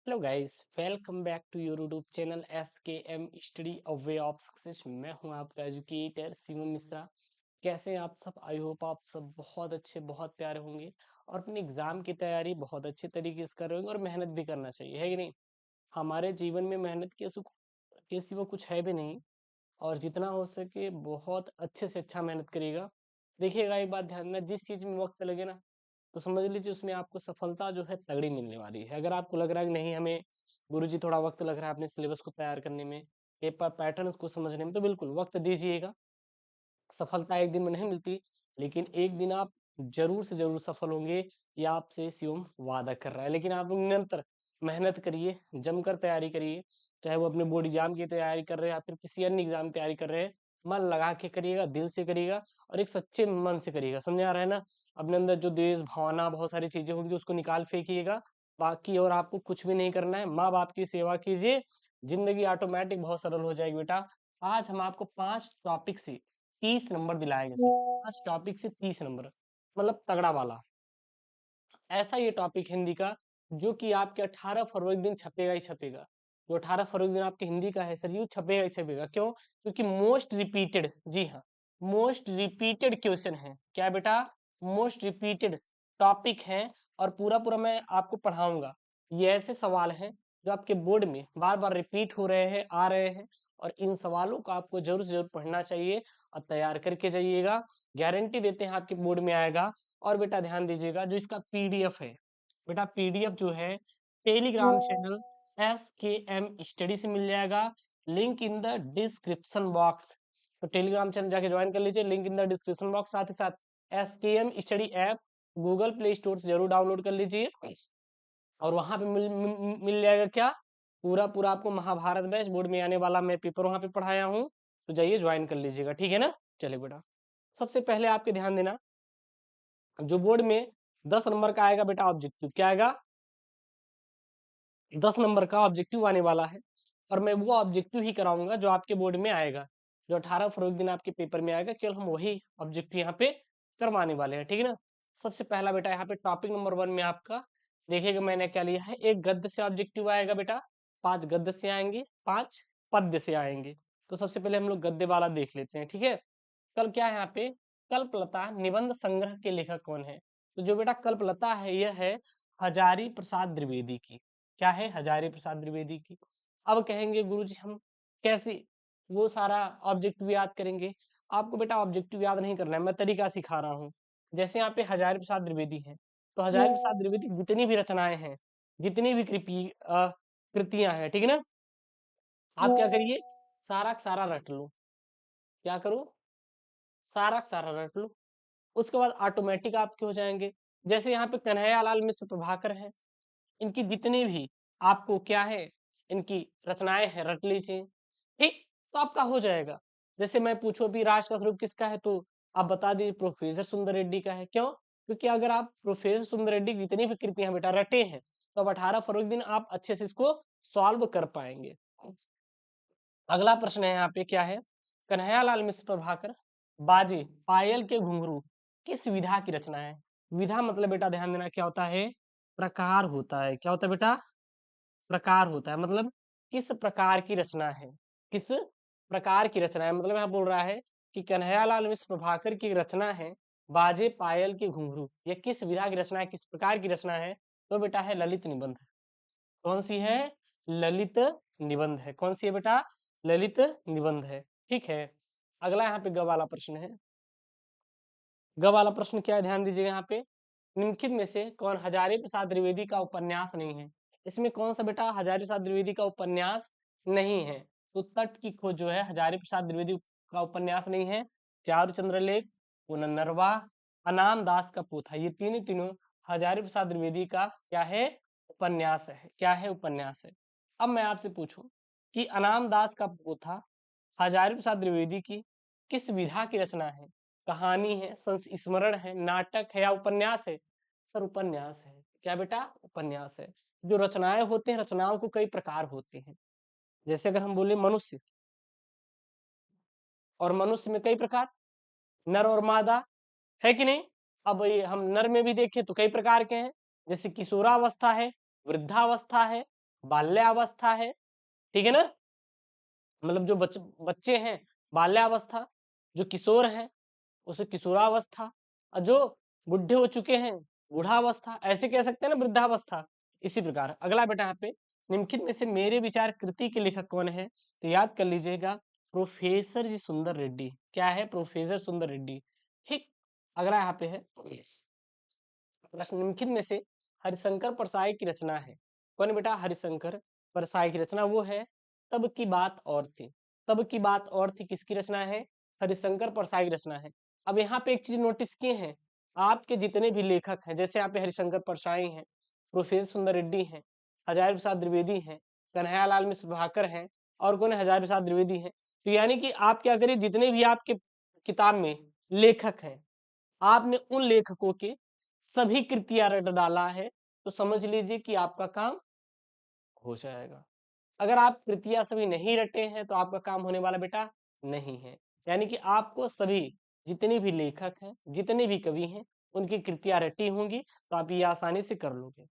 Hello guys, welcome back to your YouTube channel SKM study a way of success. मैं हूं आपका educator Shivam Mishra. कैसे हैं आप सब? आई होप आप सब बहुत अच्छे, बहुत प्यारे होंगे और अपने एग्जाम की तैयारी बहुत अच्छे तरीके से कर रहे होंगे और मेहनत भी करना चाहिए, है कि नहीं? हमारे जीवन में मेहनत के सिवा कुछ है भी नहीं और जितना हो सके बहुत अच्छे से अच्छा मेहनत करिएगा। देखिएगा, एक बात ध्यान देना, जिस चीज में वक्त लगे ना तो समझ लीजिए उसमें आपको सफलता जो है तगड़ी मिलने वाली है। अगर आपको लग रहा है कि नहीं, हमें गुरुजी थोड़ा वक्त लग रहा है अपने सिलेबस को तैयार करने में, पेपर पैटर्न को समझने में, तो बिल्कुल वक्त दीजिएगा। सफलता एक दिन में नहीं मिलती, लेकिन एक दिन आप जरूर से जरूर सफल होंगे, ये आपसे शिवम वादा कर रहा है। लेकिन आप लोग निरंतर मेहनत करिए, जमकर तैयारी करिए, चाहे वो अपने बोर्ड एग्जाम की तैयारी कर रहे हैं या फिर किसी अन्य एग्जाम की तैयारी कर रहे हैं। मन लगा के करिएगा, दिल से करिएगा और एक सच्चे मन से करिएगा। समझ आ रहा है ना? अपने अंदर जो देश भावना, बहुत सारी चीजें होंगी, उसको निकाल फेंकिएगा। बाकी और आपको कुछ भी नहीं करना है। माँ बाप की सेवा कीजिए, जिंदगी ऑटोमेटिक बहुत सरल हो जाएगी बेटा। आज हम आपको 5 टॉपिक से 30 नंबर दिलाएंगे सर। 5 टॉपिक से 30 नंबर, मतलब तगड़ा वाला। ऐसा ये टॉपिक हिंदी का जो कि आपके 18 फरवरी दिन छपेगा ही छपेगा। जो 18 फरवरी दिन आपके हिंदी का है सर, ये छपेगा ही छपेगा। क्यों? क्योंकि मोस्ट रिपीटेड, जी हाँ, मोस्ट रिपीटेड क्वेश्चन है। क्या बेटा? मोस्ट रिपीटेड टॉपिक है। और पूरा पूरा मैं आपको पढ़ाऊंगा। ये ऐसे सवाल हैं जो आपके बोर्ड में बार बार रिपीट हो रहे हैं, आ रहे हैं, और इन सवालों को आपको जरूर से जरूर पढ़ना चाहिए और तैयार करके जाइएगा। गारंटी देते हैं आपके बोर्ड में आएगा। और बेटा ध्यान दीजिएगा, जो इसका पीडीएफ है, बेटा पीडीएफ जो है टेलीग्राम चैनल SKM स्टडी से मिल जाएगा। Link in the description box. तो टेलीग्राम चैनल जाके ज्वाइन कर लीजिए, link in the description box. साथ ही साथ SKM study app Google play store से जरूर डाउनलोड कर लीजिए और वहां पे मिल जाएगा क्या? पूरा पूरा आपको महाभारत बैच बोर्ड में आने वाला मैं पेपर वहां पे पढ़ाया हूँ। तो जाइए ज्वाइन कर लीजिएगा, ठीक है ना? चलिए बेटा, सबसे पहले आपके ध्यान देना, जो बोर्ड में 10 नंबर का आएगा बेटा ऑब्जेक्टिव, क्या आएगा? 10 नंबर का ऑब्जेक्टिव आने वाला है। और मैं वो ऑब्जेक्टिव ही कराऊंगा जो आपके बोर्ड में आएगा, जो 18 फरवरी दिन आपके पेपर में आएगा। केवल हम वही ऑब्जेक्टिव यहाँ पे करवाने वाले हैं, ठीक है ना? सबसे पहला बेटा यहाँ पे टॉपिक नंबर 1 में आपका देखिएगा मैंने क्या लिया है। एक गद्य से ऑब्जेक्टिव आएगा बेटा, 5 गद्य से आएंगे, 5 पद्य से आएंगे। तो सबसे पहले हम लोग गद्य वाला देख लेते हैं, ठीक है? कल क्या है यहाँ पे? कल्पलता निबंध संग्रह के लेखक कौन है? तो जो बेटा कल्पलता है, यह है हजारी प्रसाद द्विवेदी की। क्या है? हजारी प्रसाद द्विवेदी की। अब कहेंगे गुरुजी हम कैसे वो सारा ऑब्जेक्टिव याद करेंगे? आपको बेटा ऑब्जेक्टिव याद नहीं करना है, मैं तरीका सिखा रहा हूँ। जैसे यहाँ पे हजारी प्रसाद द्विवेदी है, तो हजारी प्रसाद द्विवेदी की जितनी भी रचनाएं हैं, जितनी भी कृतियां हैं, ठीक है ना, आप क्या करिए? सारा का सारा रट लो। क्या करो? सारा का सारा रट लो। उसके बाद ऑटोमेटिक आपके हो जाएंगे। जैसे यहाँ पे कन्हैयालाल मिश्र प्रभाकर है, इनकी जितनी भी आपको क्या है, इनकी रचनाएं हैं, रट लीजिए, ठीक? तो आपका हो जाएगा। जैसे मैं पूछूं अभी राष्ट्र का स्वरूप किसका है, तो आप बता दीजिए प्रोफेसर सुंदर रेड्डी का है। क्यों? क्योंकि अगर आप प्रोफेसर सुंदर रेड्डी की जितनी भी कृतियां बेटा रटे हैं, तो अब 18 फरवरी दिन आप अच्छे से इसको सॉल्व कर पाएंगे। अगला प्रश्न है यहाँ पे, क्या है? कन्हैयालाल मिश्र प्रभाकर बाजे पायल के घुंघरू किस विधा की रचना है? विधा मतलब बेटा ध्यान देना क्या होता है? प्रकार होता है। क्या होता है बेटा? प्रकार होता है। मतलब किस प्रकार की रचना है, किस प्रकार की रचना है, मतलब यहाँ बोल रहा है कि कन्हैयालाल मिश्र प्रभाकर की रचना है बाजे पायल के घुंघरू, ये किस विधा की रचना है, किस प्रकार की रचना है? तो बेटा है ललित निबंध। कौन सी है? ललित निबंध है। कौन सी है बेटा? ललित निबंध है, ठीक है। अगला यहाँ पे ग वाला प्रश्न है। ग वाला प्रश्न क्या है, ध्यान दीजिएगा यहाँ पे। निम्नलिखित में से कौन हजारी प्रसाद द्विवेदी का उपन्यास नहीं है? इसमें कौन सा बेटा हजारी प्रसाद द्विवेदी का उपन्यास नहीं है? तो तट की खोज जो है हजारी प्रसाद द्विवेदी का उपन्यास नहीं है। चारुचंद्र लेख, पुनर्नरवा, अनाम दास का पोथा, ये तीनों हजारी प्रसाद द्विवेदी का क्या है? उपन्यास है। क्या है? उपन्यास है। अब मैं आपसे पूछूं कि अनाम दास का पोथा हजारी प्रसाद द्विवेदी की किस विधा की रचना है? कहानी है, संस्मरण है, नाटक है या उपन्यास है? सर उपन्यास है। क्या बेटा? उपन्यास है। जो रचनाएं होते हैं, रचनाओं को कई प्रकार होते हैं। जैसे अगर हम बोले मनुष्य, और मनुष्य में कई प्रकार, नर और मादा, है कि नहीं? अब ये हम नर में भी देखें तो कई प्रकार के हैं। जैसे किशोरावस्था है, वृद्धावस्था है, बाल्यावस्था है, ठीक है ना, मतलब जो बच्चे हैं बाल्यावस्था, जो किशोर हैं उसे किशोरावस्था, और जो बुढ़े हो चुके हैं बूढ़ावस्था, ऐसे कह सकते हैं ना वृद्धावस्था। इसी प्रकार अगला बेटा यहाँ पे, निम्नलिखित में से मेरे विचार कृति के लेखक कौन है, तो याद कर लीजिएगा प्रोफेसर जी सुंदर रेड्डी। क्या है? प्रोफेसर सुंदर रेड्डी। ठीक, अगला यहाँ पे है प्रश्न, निम्नलिखित में से हरिशंकर परसाई की रचना है। कौन है बेटा? हरिशंकर परसाई की रचना वो है तब की बात और थी। तब की बात और थी किसकी रचना है? हरिशंकर परसाई की रचना है। अब यहाँ पे एक चीज नोटिस किए हैं, आपके जितने भी लेखक हैं, जैसे यहाँ पे हरिशंकर परसाई हैं, प्रोफेसर सुंदर रेड्डी हैं, हजारी प्रसाद द्विवेदी हैं, कन्हैयालाल मिश्र प्रभाकर हैं, और कौन है? हजारी प्रसाद द्विवेदी हैं। तो यानी कि आप क्या करिए, जितने भी आपके किताब में लेखक हैं, आपने उन लेखकों के सभी कृतियां रट डाला है, तो समझ लीजिए कि आपका काम हो जाएगा। अगर आप कृतियां सभी नहीं रटे हैं तो आपका काम होने वाला बेटा नहीं है। यानी कि आपको सभी जितने भी लेखक हैं, जितने भी कवि हैं, उनकी कृतियां रटी होंगी, तो आप ये आसानी से कर लोगे।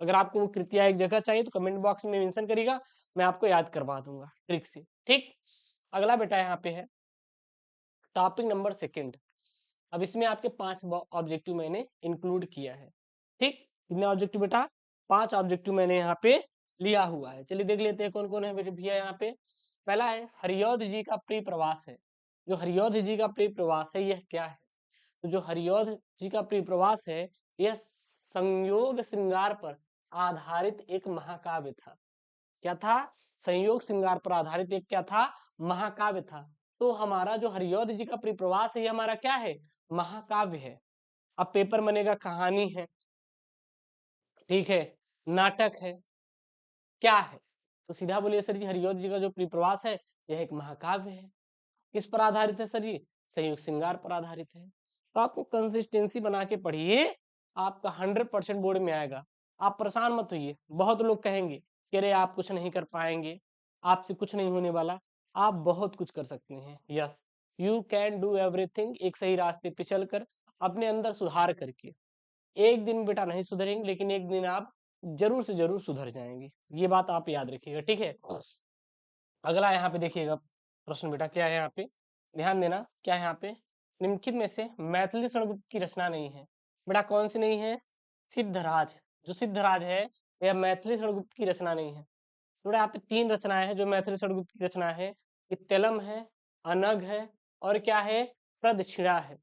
अगर आपको वो कृतियां एक जगह चाहिए तो कमेंट बॉक्स में मेंशन करिएगा, मैं आपको याद करवा दूंगा ट्रिक से। ठीक, अगला बेटा यहाँ पे है टॉपिक नंबर 2। अब इसमें आपके 5 ऑब्जेक्टिव मैंने इंक्लूड किया है। ठीक, कितने ऑब्जेक्टिव बेटा? 5 ऑब्जेक्टिव मैंने यहाँ पे लिया हुआ है। चलिए देख लेते हैं कौन कौन है बेटे भैया यहाँ पे। पहला है हरिऔध जी का प्रिय प्रवास है। जो हरिऔध जी का प्रिय प्रवास है यह क्या है? तो जो हरिऔध जी का प्रिय प्रवास है यह संयोग श्रृंगार पर आधारित एक महाकाव्य था। क्या था? संयोग श्रृंगार पर आधारित एक क्या था? महाकाव्य था। तो हमारा जो हरिऔध जी का परिप्रवास है ये हमारा क्या है? महाकाव्य है। अब पेपर बनेगा, कहानी है, ठीक है, नाटक है, क्या है? तो सीधा बोलिए सर जी हरिऔध जी का जो परिप्रवास है यह एक महाकाव्य है। किस पर आधारित है सर जी? संयोग श्रृंगार पर आधारित है। तो आपको कंसिस्टेंसी बना के पढ़िए, आपका 100% बोर्ड में आएगा। आप परेशान मत होइए। बहुत लोग कहेंगे कि अरे आप कुछ नहीं कर पाएंगे, आपसे कुछ नहीं होने वाला। आप बहुत कुछ कर सकते हैं। Yes, you can do everything. एक सही रास्ते पे चलकर, अपने अंदर सुधार करके। एक दिन बेटा नहीं सुधरेंगे, लेकिन एक दिन आप जरूर से जरूर सुधर जाएंगे। ये बात आप याद रखिएगा, ठीक है। अगला यहाँ पे देखिएगा प्रश्न बेटा, क्या है यहाँ पे, ध्यान देना। क्या है यहाँ पे? निम्नलिखित में से मैथिली स्वर्णगुप्त की रचना नहीं है। बेटा कौन सी नहीं है? सिद्धराज। जो सिद्धराज है यह मैथिली स्वर्णगुप्त की रचना नहीं है। बेटा यहाँ पे 3 रचनाएं हैं जो मैथिली स्वर्णगुप्त की रचना है। इत्यलम है, अनग है, और क्या है? प्रदक्षिणा है।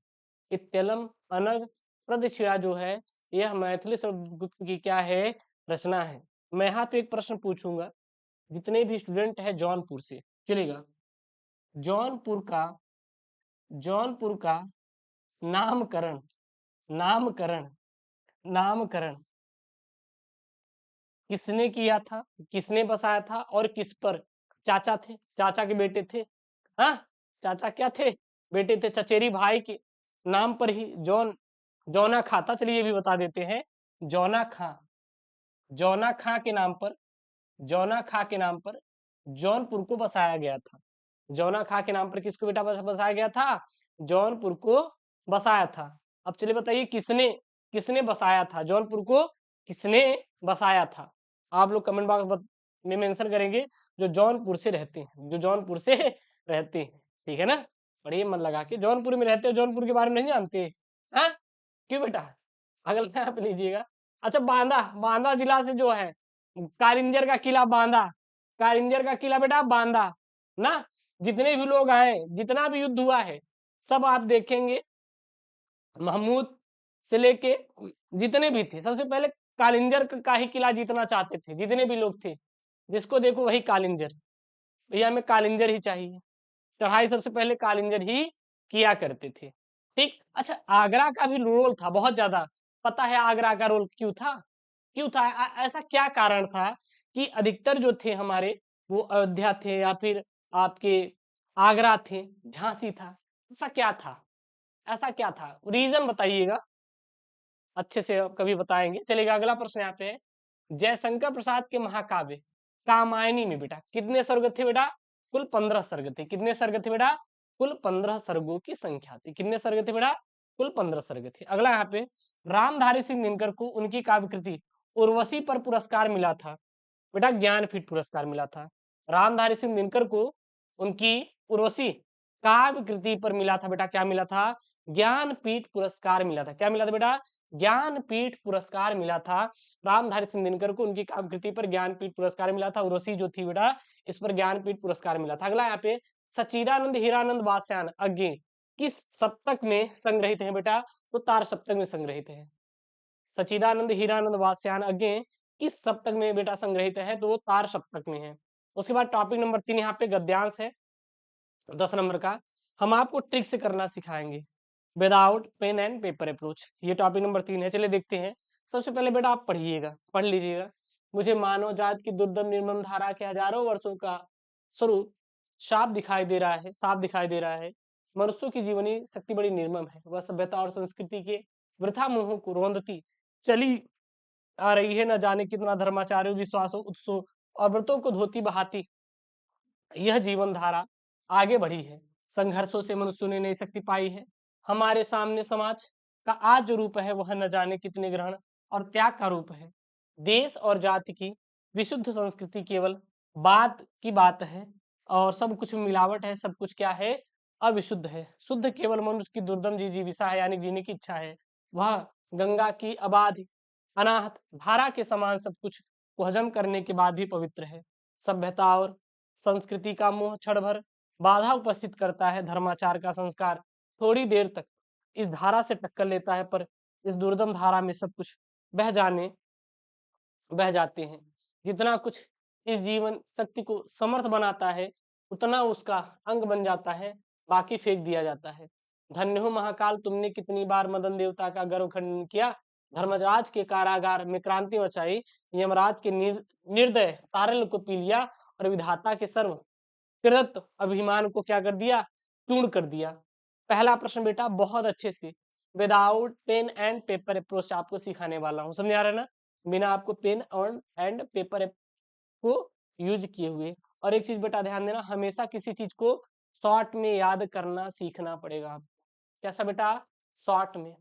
इत्यलम, अनग, प्रदक्षिणा जो है यह मैथिली स्वर्णगुप्त की क्या है? रचना है। मैं यहाँ पे एक प्रश्न पूछूंगा, जितने भी स्टूडेंट है जौनपुर से, चलेगा, जौनपुर का जौनपुर का नामकरण, नामकरण, नामकरण किसने किया था, किसने बसाया था, और किस पर? चाचा थे, चाचा के बेटे थे। हाँ, चाचा क्या थे? बेटे थे। चचेरी भाई के नाम पर ही जौन, जौना खां था। चलिए ये भी बता देते हैं, जौना खां, जौना खां के नाम पर, जौना खां के नाम पर जौनपुर को बसाया गया था। जौना खां के नाम पर किसको बेटा बसाया गया था? जौनपुर को बसाया था। अब चलिए बताइए किसने, किसने बसाया था जौनपुर को? किसने बसाया था? आप लोग कमेंट बॉक्स में मेंशन करेंगे, जो जौनपुर से रहते हैं, जो जौनपुर से रहते हैं, ठीक है ना। पढ़िए मन लगा के, जौनपुर में रहते हो, जौनपुर के बारे में नहीं जानते? हाँ, क्यों बेटा? अगला आप लीजिएगा। अच्छा, बांदा, बांदा जिला से जो है कालिंजर का किला, बांदा, कालिंजर का किला बेटा बांदा ना। जितने भी लोग आए, जितना भी युद्ध हुआ है, सब आप देखेंगे महमूद से लेके जितने भी थे, सबसे पहले कालिंजर का ही किला जीतना चाहते थे। जितने भी लोग थे, जिसको देखो वही कालिंजर, भैया हमें कालिंजर ही चाहिए। चढ़ाई सबसे पहले कालिंजर ही किया करते थे। ठीक, अच्छा आगरा का भी रोल था बहुत ज्यादा। पता है आगरा का रोल क्यों था? क्यों था? ऐसा क्या कारण था कि अधिकतर जो थे हमारे, वो अयोध्या थे या फिर आपके आगरा थे, झांसी था? ऐसा क्या था? ऐसा क्या था? रीजन बताइएगा, अच्छे से कभी बताएंगे। चलेगा, अगला प्रश्न यहाँ पे है, जयशंकर प्रसाद के महाकाव्य कामायनी में बेटा कितने सर्ग थे बेटा? कुल 15 सर्ग थे। कितने सर्ग थे बेटा? कुल 15 सर्गों की संख्या थी। कितने सर्ग थे बेटा? कुल 15 सर्ग थे। अगला यहाँ पे, रामधारी सिंह दिनकर को उनकी काव्य कृति उर्वशी पर पुरस्कार मिला था। बेटा ज्ञानपीठ पुरस्कार मिला था। रामधारी सिंह दिनकर को उनकी उर्वशी काव्य कृति पर मिला था बेटा, क्या मिला था? ज्ञानपीठ पुरस्कार मिला था। क्या मिला था बेटा? ज्ञानपीठ पुरस्कार मिला था। रामधारी सिंह दिनकर को उनकी काव्य कृति पर ज्ञानपीठ पुरस्कार मिला था। उर्वशी जो थी बेटा, इस पर ज्ञानपीठ पुरस्कार मिला था। अगला यहाँ पे सच्चिदानंद हीरानंद वात्स्यायन अज्ञे किस सप्तक में संग्रहित है बेटा? तो तार सप्तक में संग्रहित है। सच्चिदानंद हीरानंद वात्स्यायन अज्ञे किस सप्तक में बेटा संग्रहित है? तो वो तार सप्तक में है। उसके बाद टॉपिक नंबर 3 यहाँ पे गद्यांश है 10 नंबर का। हम आपको ट्रिक से करना सिखाएंगे without pen and paper approach. ये टॉपिक नंबर 3 है। चलिए देखते हैं। सबसे पहले बेटा आप पढ़िएगा, पढ़ लीजिएगा। मुझे मानव जात की दुर्दम निर्मम धारा के हजारों वर्षों का स्वरूप साफ दिखाई दे रहा है, साफ दिखाई दे रहा है। मनुष्यों की जीवनी शक्ति बड़ी निर्मम है। वह सभ्यता और संस्कृति के वृथा मोहों को रोंदती चली आ रही है। न जाने कितना धर्माचार्यों, विश्वासों, उत्सव और व्रतों को धोती बहाती यह जीवन धारा आगे बढ़ी है। संघर्षों से मनुष्यों ने नई शक्ति पाई है। हमारे सामने समाज का आज जो रूप है वह न जाने कितने ग्रहण और त्याग का रूप है। देश और जाति की विशुद्ध संस्कृति केवल बात की बात है और सब कुछ में मिलावट है। सब कुछ क्या है? अविशुद्ध है। शुद्ध केवल मनुष्य की दुर्दम जिजीविषा है, यानी जीने की इच्छा है। वह गंगा की अबाध अनाहत धारा के समान सब कुछ को हजम करने के बाद भी पवित्र है। सभ्यता और संस्कृति का मोह क्षण भर बाधा उपस्थित करता है। धर्माचार का संस्कार थोड़ी देर तक इस धारा से टक्कर लेता है, पर इस दुर्दम धारा में सब कुछ बह जाते हैं। जितना कुछ इस जीवन शक्ति को समर्थ बनाता है उतना उसका अंग बन जाता है, बाकी फेंक दिया जाता है। धन्य हो महाकाल, तुमने कितनी बार मदन देवता का गर्व खंडन किया। धर्मराज के कारागार में क्रांति मचाई। यमराज के निर्दय तारल को पी लिया और विधाता के सर्व कृत अभिमान को क्या कर दिया? चूर्ण कर दिया। पहला प्रश्न बेटा बहुत अच्छे से without pen and paper approach आपको सिखाने वाला हूँ। समझ आ रहा है ना? बिना आपको पेन और एंड पेपर को यूज किए हुए। और एक चीज बेटा ध्यान देना, हमेशा किसी चीज को शॉर्ट में याद करना सीखना पड़ेगा आपको। कैसा बेटा? शॉर्ट में।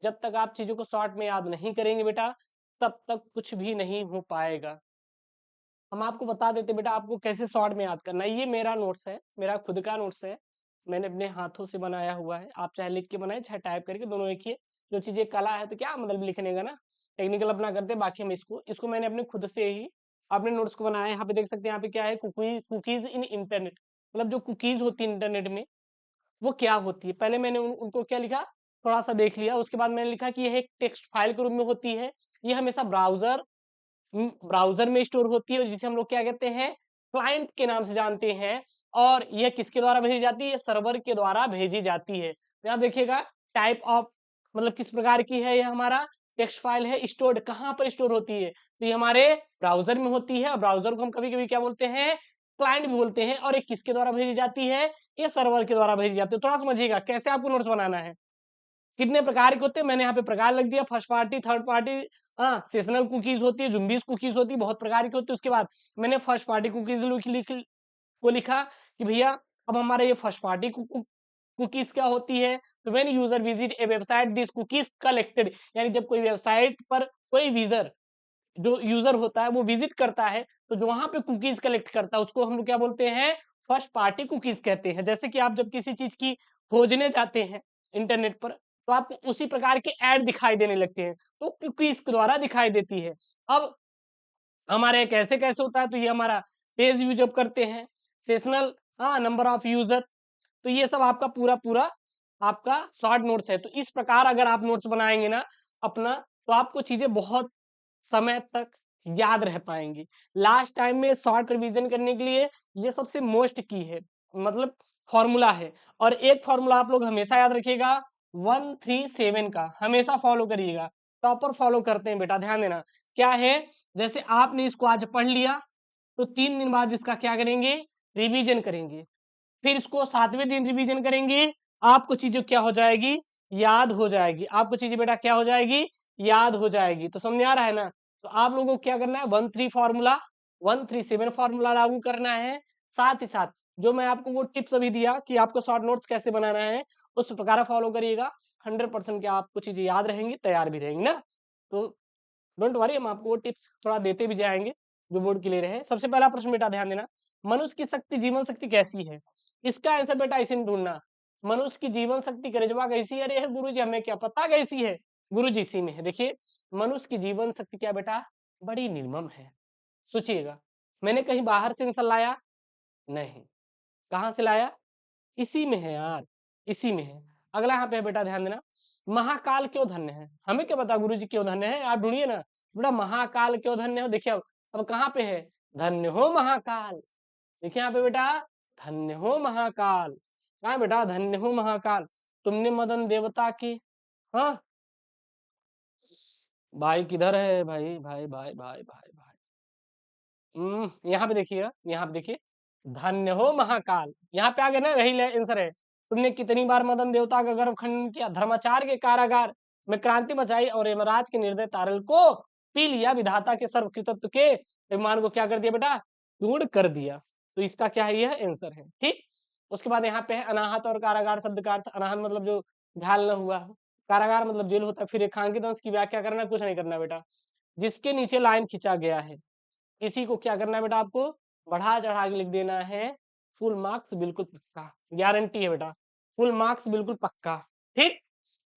जब तक आप चीजों को शॉर्ट में याद नहीं करेंगे बेटा, तब तक कुछ भी नहीं हो पाएगा। हम आपको बता देते बेटा आपको कैसे शॉर्ट में याद करना है। ये मेरा नोट्स है, मेरा खुद का नोट्स है। मैंने अपने हाथों से बनाया हुआ है। आप चाहे लिख के बनाए चाहे टाइप करके, दोनों एक ही है। जो चीजें कला है तो क्या मतलब लिखने का ना, टेक्निकल अपना करते हैं। बाकी हम इसको मैंने अपने खुद से ही अपने नोट्स को बनाया है। यहाँ पे देख सकते हैं, यहाँ पे क्या है? कुकीज इन इंटरनेट। मतलब जो कुकीज होती है इंटरनेट में वो क्या होती है। पहले मैंने उनको क्या लिखा, थोड़ा सा देख लिया। उसके बाद मैंने लिखा कि यह एक टेक्स्ट फाइल के रूप में होती है। ये हमेशा ब्राउजर में स्टोर होती है, जिसे हम लोग क्या कहते हैं? क्लाइंट के नाम से जानते हैं। और यह किसके द्वारा भेजी जाती है? सर्वर के द्वारा भेजी जाती है। तो आप देखिएगा टाइप ऑफ मतलब किस प्रकार की है। यह हमारा टेक्स्ट फाइल है। स्टोर्ड कहाँ पर स्टोर होती है? तो ये हमारे ब्राउजर में होती है। ब्राउजर को हम कभी कभी क्या बोलते हैं? क्लाइंट भी बोलते हैं। और ये किसके द्वारा भेजी जाती है? ये सर्वर के द्वारा भेजी जाती है। थोड़ा समझिएगा कैसे आपको नोट्स बनाना है। कितने प्रकार के होते हैं मैंने यहाँ पे प्रकार लिख दिया, फर्स्ट पार्टी, थर्ड पार्टी, हाँ सेशनल कुकीज होती है, जुम्बीज कुकीज होती है, बहुत प्रकार की होती है। उसके बाद मैंने फर्स्ट पार्टी कुकीज को लिखा कि भैया अब हमारे ये फर्स्ट पार्टी कुकीज क्या होती है? तो when user visit A website this cookies collected, यानी जब कोई वेबसाइट पर कोई विजर जो यूजर होता है वो विजिट करता है, तो जो वहां पे कुकीज कलेक्ट करता है उसको हम लोग क्या बोलते हैं? फर्स्ट पार्टी कुकीज कहते हैं। जैसे कि आप जब किसी चीज की खोजने जाते हैं इंटरनेट पर, तो आपको उसी प्रकार के ऐड दिखाई देने लगते हैं, तो कुकीज के द्वारा दिखाई देती है। अब हमारे कैसे कैसे होता है? तो ये हमारा पेज व्यू जब करते हैं, सेशनल, हाँ नंबर ऑफ यूजर, तो ये सब आपका पूरा पूरा आपका शॉर्ट नोट्स है। तो इस प्रकार अगर आप नोट्स बनाएंगे ना अपना, तो आपको चीजें बहुत समय तक याद रह पाएंगी। लास्ट टाइम में शॉर्ट रिवीजन करने के लिए ये सबसे मोस्ट की है, मतलब फॉर्मूला है। और एक फॉर्मूला आप लोग हमेशा याद रखिएगा, 137 का हमेशा फॉलो करिएगा। टॉपर फॉलो करते हैं बेटा, ध्यान देना। क्या है? जैसे आपने इसको आज पढ़ लिया, तो 3 दिन बाद इसका क्या करेंगे? रिवीजन करेंगे। फिर इसको 7वें दिन रिवीजन करेंगे। आपको चीजें क्या हो जाएगी? याद हो जाएगी। आपको चीजें बेटा क्या हो जाएगी? याद हो जाएगी। तो समझ आ रहा है ना? तो आप लोगों को क्या करना है? 13 फॉर्मूला 137 फॉर्मूला लागू करना है। साथ ही साथ जो मैं आपको वो टिप्स अभी दिया कि आपको शॉर्ट नोट्स कैसे बनाना है, उस प्रकार फॉलो करिएगा। 100% क्या आपको चीजें याद रहेंगी, तैयार भी रहेंगी ना। तो डोंट वरी, हम आपको वो टिप्स थोड़ा देते भी जाएंगे। जो बोर्ड क्लियर है। सबसे पहला प्रश्न बेटा ध्यान देना, मनुष्य की शक्ति जीवन शक्ति कैसी है? इसका आंसर बेटा इसी में ढूंढना। मनुष्य की जीवन शक्ति करेजवा कैसी है? अरे गुरु जी हमें क्या पता कैसी है, गुरु जी इसी में है। देखिए मनुष्य की जीवन शक्ति क्या बेटा, बड़ी निर्मम है। सोचिएगा, मैंने कहीं बाहर से आंसर लाया नहीं, कहाँ से लाया, इसी में है यार, इसी में है। अगला यहाँ पे है बेटा ध्यान देना, महाकाल क्यों धन्य है? हमें क्या पता गुरु जी क्यों धन्य है, आप ढूंढिए ना बेटा, महाकाल क्यों धन्य हो। देखिए अब कहाँ पे है, धन्य हो महाकाल। देखिए यहाँ पे बेटा, धन्य हो महाकाल। कहा है बेटा, धन्य हो महाकाल। तुमने मदन देवता की, हाँ भाई किधर है भाई, भाई भाई भाई भाई भाई, यहाँ पे देखिएगा, यहाँ पे देखिए, धन्य हो महाकाल, यहाँ पे आगे ना यही आंसर है। तुमने कितनी बार मदन देवता का गर्भ खंडन किया, धर्माचार्य के कारागार में क्रांति मचाई और यमराज के निर्दय तारल को पी लिया, विधाता के सर्वकृतत्व के अभिमान को क्या कर दिया बेटा, चूर्ण कर दिया। तो इसका क्या है, यह आंसर है। ठीक, उसके बाद यहाँ पे है अनाहत और कारागार शब्द का अर्थ। अनाहत मतलब जो घायल न हुआ, कारागार मतलब जेल होता है। फिर रेखांकित अंश की व्याख्या करना, कुछ नहीं करना बेटा, जिसके नीचे लाइन खींचा गया है इसी को क्या करना है बेटा, आपको बढ़ा चढ़ा के लिख देना है। फुल मार्क्स बिल्कुल पक्का, गारंटी है बेटा, फुल मार्क्स बिल्कुल पक्का। ठीक,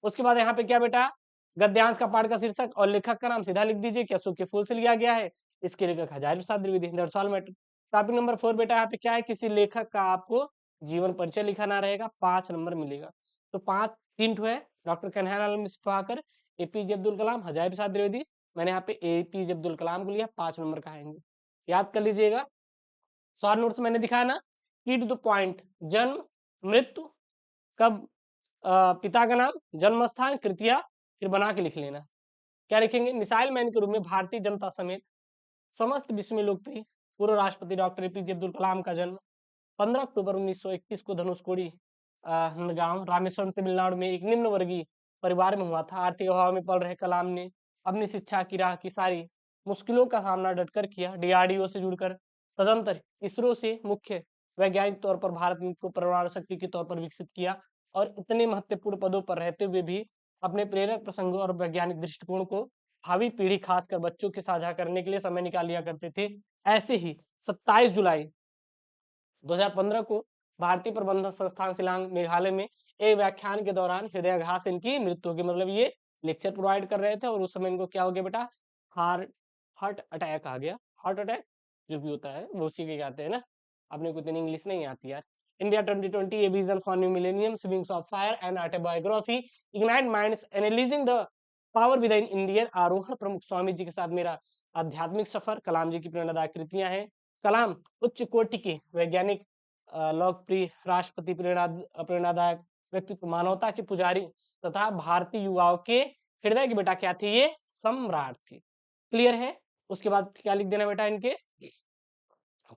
उसके बाद यहाँ पे क्या बेटा, गद्यांश का पाठ का शीर्षक और लेखक का नाम सीधा लिख दीजिए, क्या अशोक के फूल से लिया गया है, इसके लेखक Hazari Prasad Dwivedi. That's all matter. Topic number 4 बेटा यहाँ पे क्या है, किसी लेखक का आपको जीवन परिचय लिखाना रहेगा, 5 नंबर मिलेगा। तो 5 3 है, डॉक्टर कन्हैया लाल मिश्र, एपीजे अब्दुल कलाम, हजारी प्रसाद द्विवेदी। मैंने यहाँ पे एपीजे अब्दुल कलाम को लिया, 5 नंबर का आएंगे, याद कर लीजिएगा। शॉर्ट नोट्स मैंने दिखाया ना, की टू द पॉइंट, जन्म, मृत्यु, कब, पिता का नाम, जन्म स्थान, कृतिया, फिर बना के लिख लेना। क्या लिखेंगे, मिसाइल मैन के रूप में भारतीय जनता समेत समस्त विश्व में लोकप्रिय पूर्व राष्ट्रपति डॉक्टर एपीजे अब्दुल कलाम का जन्म 15 अक्टूबर 1921 को धनुषकोडी गांव रामेश्वरम तमिलनाडु में एक निम्न वर्गीय परिवार में हुआ था। आर्थिक अभाव में पल रहे कलाम ने अपनी शिक्षा की राह की सारी मुश्किलों का सामना डटकर किया। डीआरडीओ से जुड़कर तदंतर इसरो से मुख्य वैज्ञानिक तौर पर भारत को परमाणु शक्ति के तौर पर विकसित किया और इतने महत्वपूर्ण पदों पर रहते हुए भी अपने प्रेरक प्रसंगों और वैज्ञानिक दृष्टिकोण को भावी पीढ़ी खासकर बच्चों के साझा करने के लिए समय निकाल लिया करते थे। ऐसे ही 27 जुलाई 2015 को भारतीय प्रबंधन संस्थान शिलांग मेघालय में एक व्याख्यान के दौरान हृदयाघात से इनकी मृत्यु हो गई। मतलब ये लेक्चर प्रोवाइड कर रहे थे और उस समय इनको क्या हो गया बेटा, हार्ट हार्ट अटैक आ गया। हार्ट अटैक जो भी होता है वो उसी के कहते हैं ना, अपने को इतनी इंग्लिश नहीं आती यार। India 2020 a vision for new millennium, wings of fire and autobiography, ignite minds, analysing the power with in Indian, आरोहण प्रमुख स्वामी जी के साथ मेरा आध्यात्मिक सफर, कलाम जी की प्रेरणादायक कृतियां हैं। कलाम उच्च कोटि के वैज्ञानिक, लोकप्रिय राष्ट्रपति, प्रेरणादायक व्यक्तित्व, मानवता के पुजारी तथा भारतीय युवाओं के हृदय की बेटा क्या थी, ये सम्राट थी। क्लियर है। उसके बाद क्या लिख देना बेटा, इनके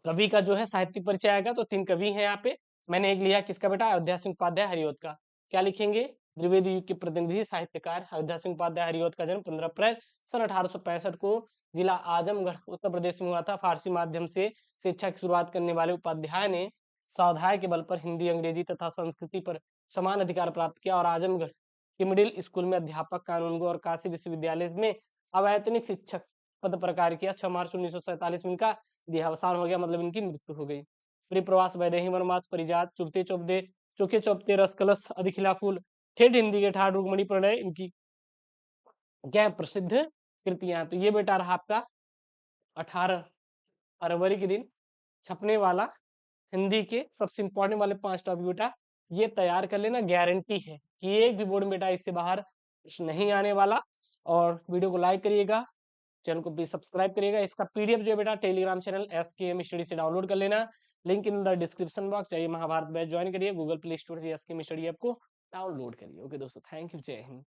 कवि का जो है साहित्यिक परिचय आएगा तो 3 कवि हैं यहाँ पे। मैंने एक लिया किसका बेटा, अयोध्या सिंह उपाध्याय हरिऔध का। क्या लिखेंगे, द्विवेदी युग के प्रतिनिधि साहित्यकार अयोध्या सिंह उपाध्याय हरिऔध का जन्म 15 अप्रैल सन 1865 को जिला आजमगढ़ उत्तर प्रदेश में हुआ था। फारसी माध्यम से शिक्षा की शुरुआत करने वाले उपाध्याय ने स्वाध्याय के बल पर हिंदी, अंग्रेजी तथा संस्कृति पर समान अधिकार प्राप्त किया और आजमगढ़ के मिडिल स्कूल में अध्यापक, कानूनगो और काशी विश्वविद्यालय में अवैतनिक शिक्षक पद पर कार्य किया। 6 मार्च 1947 में इनका देहावसान हो गया, मतलब इनकी मृत्यु हो गई। परिप्रवास, वैदेही वनवास, परिजात, चुभते चुभते, चोखे चौपते, रस कलश, अधिखिला फूल, ठेठ हिंदी के ठाठ रुक्मणी प्रणय, इनकी क्या प्रसिद्ध कृतियां। तो ये बेटा रहा आपका 18 फरवरी के दिन छपने वाला हिंदी के सबसे इंपॉर्टेंट वाले 5 टॉपिक बेटा, ये तैयार कर लेना, गारंटी है कि एक भी बोर्ड में बेटा इससे बाहर कुछ नहीं आने वाला। और वीडियो को लाइक करिएगा, चैनल को प्लीज सब्सक्राइब करिएगा। इसका पीडीएफ जो है बेटा टेलीग्राम चैनल एसकेएम स्टडी से डाउनलोड कर लेना, link in the description box. चाहिए महाभारत बैच ज्वाइन करिए, गूगल प्ले स्टोर से एसकेएम स्टडी ऐप को डाउनलोड करिए। ओके दोस्तों, थैंक यू, जय हिंद।